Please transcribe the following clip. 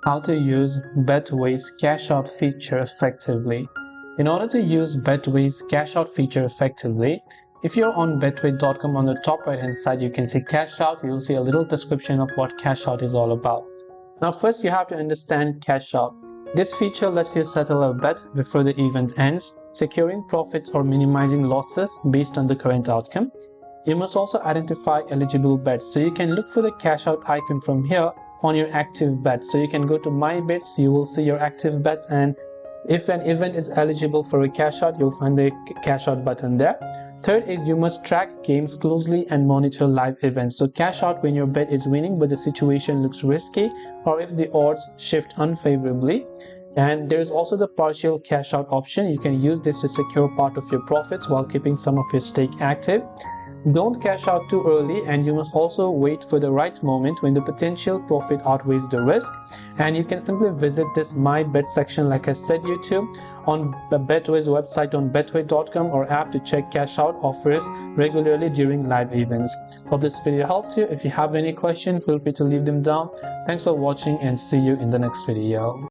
How to use Betway's Cash Out feature effectively. In order to use Betway's Cash Out feature effectively, if you're on betway.com, on the top right hand side you can see Cash Out. You'll see a little description of what Cash Out is all about. Now first you have to understand Cash Out. This feature lets you settle a bet before the event ends, securing profits or minimizing losses based on the current outcome. You must also identify eligible bets, so you can look for the Cash Out icon from here on your active bets. So you can go to my bets, you will see your active bets, and if an event is eligible for a cash out, you'll find the cash out button there. Third is you must track games closely and monitor live events. So cash out when your bet is winning but the situation looks risky, or if the odds shift unfavorably. And there is also the partial cash out option. You can use this to secure part of your profits while keeping some of your stake active. Don't cash out too early, and you must also wait for the right moment when the potential profit outweighs the risk. And you can simply visit this my bet section like I said you to on the Betway's website on betway.com or app to check cash out offers regularly during live events. Hope this video helped you. If you have any questions, feel free to leave them down. Thanks for watching and see you in the next video.